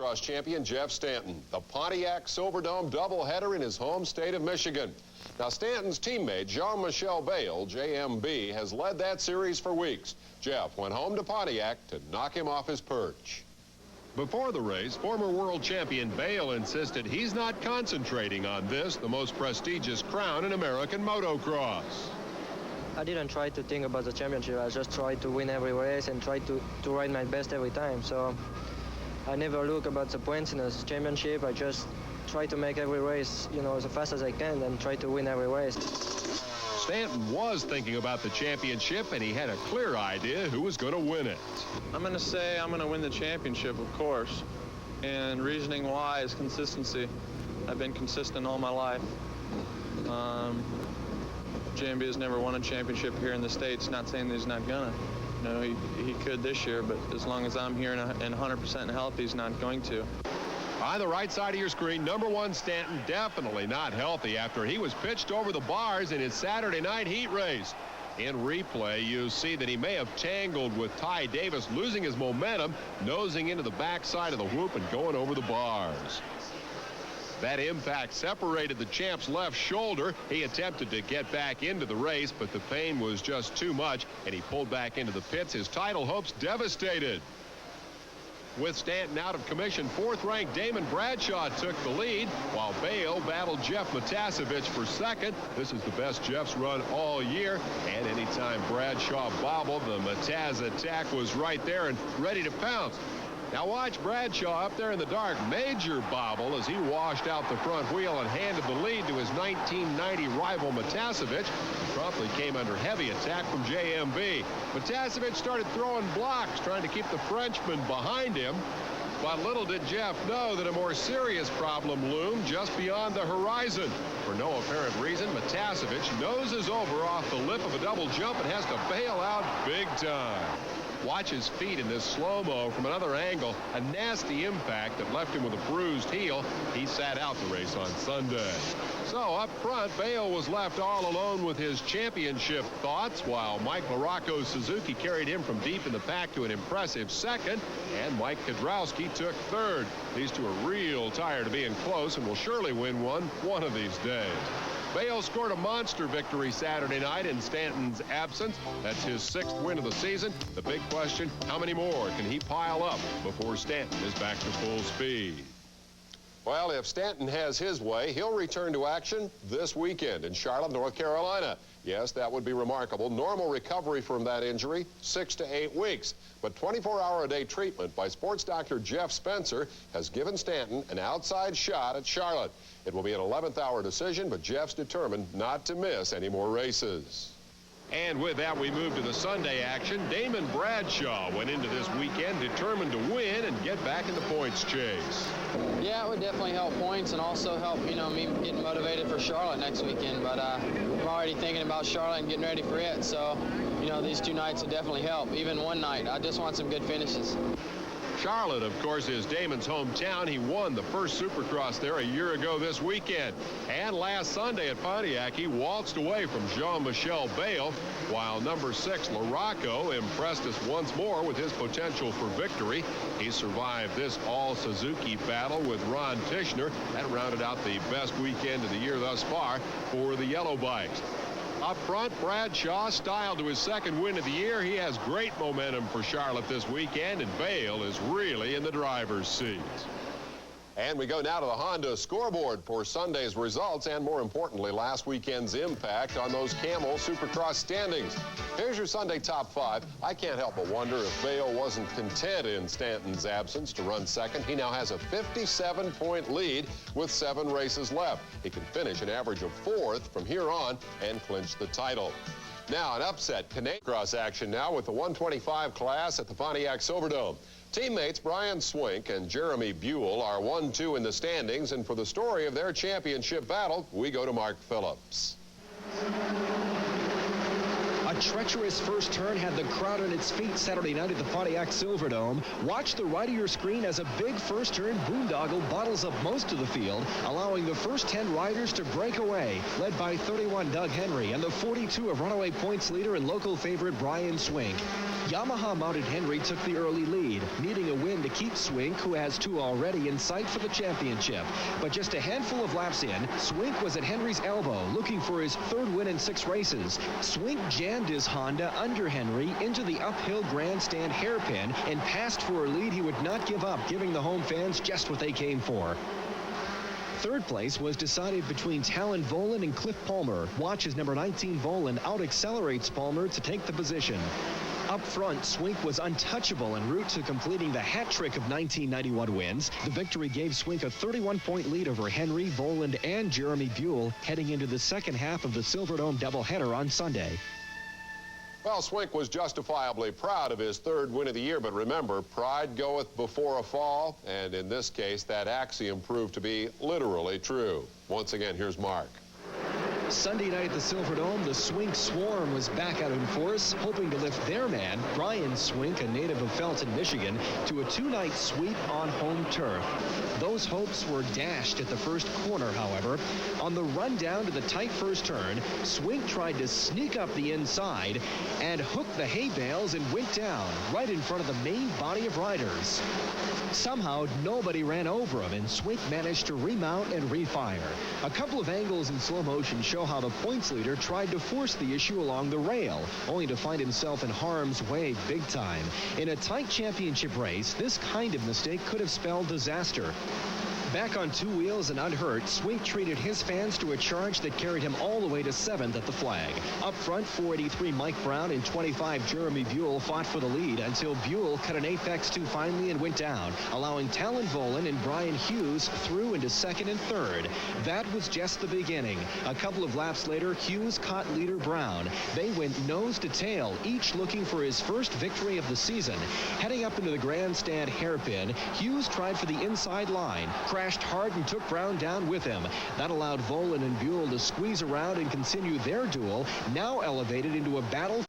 Supercross champion Jeff Stanton, the Pontiac Silverdome doubleheader in his home state of Michigan. Now, Stanton's teammate, Jean-Michel Bayle, JMB, has led that series for weeks. Jeff went home to Pontiac to knock him off his perch. Before the race, former world champion Bayle insisted he's not concentrating on this, the most prestigious crown in American motocross. I didn't try to think about the championship. I just tried to win every race and try to ride my best every time. So I never look about the points in the championship. I just try to make every race, as fast as I can and try to win every race. Stanton was thinking about the championship, and he had a clear idea who was going to win it. I'm going to say I'm going to win the championship, of course. And reasoning why is consistency. I've been consistent all my life. JMB has never won a championship here in the States. Not saying that he's not gonna. He could this year, but as long as I'm here and 100% healthy, he's not going to. On the right side of your screen, #1 Stanton definitely not healthy after he was pitched over the bars in his Saturday night heat race. In replay, you see that he may have tangled with Ty Davis, losing his momentum, nosing into the backside of the whoop and going over the bars. That impact separated the champ's left shoulder. He attempted to get back into the race, but the pain was just too much, and he pulled back into the pits, his title hopes devastated. With Stanton out of commission, fourth-ranked Damon Bradshaw took the lead, while Bayle battled Jeff Matasevich for second. This is the best Jeff's run all year, and anytime Bradshaw bobbled, the Mataz attack was right there and ready to pounce. Now watch Bradshaw up there in the dark, major bobble as he washed out the front wheel and handed the lead to his 1990 rival Matasevich, who promptly came under heavy attack from JMB. Matasevich started throwing blocks, trying to keep the Frenchman behind him. But little did Jeff know that a more serious problem loomed just beyond the horizon. For no apparent reason, Matasevich noses over off the lip of a double jump and has to bail out big time. Watch his feet in this slow-mo from another angle. A nasty impact that left him with a bruised heel. He sat out the race on Sunday. So up front, Bayle was left all alone with his championship thoughts, while Mike LaRocco's Suzuki carried him from deep in the pack to an impressive second, and Mike Kudrowski took third. These two are real tired of being close and will surely win one of these days. Bayle scored a monster victory Saturday night in Stanton's absence. That's his 6th win of the season. The big question, how many more can he pile up before Stanton is back to full speed? Well, if Stanton has his way, he'll return to action this weekend in Charlotte, North Carolina. Yes, that would be remarkable. Normal recovery from that injury, 6 to 8 weeks. But 24-hour-a-day treatment by sports doctor Jeff Spencer has given Stanton an outside shot at Charlotte. It will be an 11th-hour decision, but Jeff's determined not to miss any more races. And with that, we move to the Sunday action. Damon Bradshaw went into this weekend determined to win and get back in the points chase. Yeah, it would definitely help points and also help, me getting motivated for Charlotte next weekend. But I'm already thinking about Charlotte and getting ready for it. So, these 2 nights will definitely help. Even one night. I just want some good finishes. Charlotte, of course, is Damon's hometown. He won the first Supercross there a year ago this weekend. And last Sunday at Pontiac, he waltzed away from Jean-Michel Bayle, while #6 LaRocco impressed us once more with his potential for victory. He survived this all-Suzuki battle with Ron Tishner. That rounded out the best weekend of the year thus far for the Yellow Bikes. Up front, Bradshaw styled to his 2nd win of the year. He has great momentum for Charlotte this weekend, and Bayle is really in the driver's seat. And we go now to the Honda scoreboard for Sunday's results and, more importantly, last weekend's impact on those Camel Supercross standings. Here's your Sunday top 5. I can't help but wonder if Bayle wasn't content in Stanton's absence to run second. He now has a 57-point lead with 7 races left. He can finish an average of 4th from here on and clinch the title. Now, an upset Canadian cross action now with the 125 class at the Pontiac Silverdome. Teammates Brian Swink and Jeremy Buell are 1-2 in the standings, and for the story of their championship battle, we go to Mark Phillips. A treacherous first turn had the crowd on its feet Saturday night at the Pontiac Silverdome. Watch the right of your screen as a big first turn boondoggle bottles up most of the field, allowing the first 10 riders to break away, led by 31 Doug Henry and the 42 of runaway points leader and local favorite Brian Swink. Yamaha-mounted Henry took the early lead, needing a win to keep Swink, who has 2 already, in sight for the championship. But just a handful of laps in, Swink was at Henry's elbow, looking for his 3rd win in 6 races. Swink jammed his Honda under Henry into the uphill grandstand hairpin and passed for a lead he would not give up, giving the home fans just what they came for. 3rd place was decided between Talon Volan and Cliff Palmer. Watch as number 19 Volan out-accelerates Palmer to take the position. Up front, Swink was untouchable en route to completing the hat trick of 1991 wins. The victory gave Swink a 31-point lead over Henry, Voland, and Jeremy Buell heading into the second half of the Silverdome doubleheader on Sunday. Well, Swink was justifiably proud of his 3rd win of the year, but remember, pride goeth before a fall, and in this case, that axiom proved to be literally true. Once again, here's Mark. Sunday night at the Silverdome, the Swink Swarm was back out in force, hoping to lift their man, Brian Swink, a native of Felton, Michigan, to a 2-night sweep on home turf. Those hopes were dashed at the first corner, however. On the run down to the tight first turn, Swink tried to sneak up the inside and hooked the hay bales and went down right in front of the main body of riders. Somehow, nobody ran over him, and Swink managed to remount and refire. A couple of angles in slow motion show how the points leader tried to force the issue along the rail, only to find himself in harm's way big time. In a tight championship race, this kind of mistake could have spelled disaster. Back on 2 wheels and unhurt, Swink treated his fans to a charge that carried him all the way to 7th at the flag. Up front, 483 Mike Brown and 25 Jeremy Buell fought for the lead until Buell cut an apex too finely and went down, allowing Talon Volan and Brian Hughes through into 2nd and 3rd. That was just the beginning. A couple of laps later, Hughes caught leader Brown. They went nose to tail, each looking for his first victory of the season. Heading up into the grandstand hairpin, Hughes tried for the inside line, crashed hard and took Brown down with him. That allowed Volan and Buell to squeeze around and continue their duel, now elevated into a battle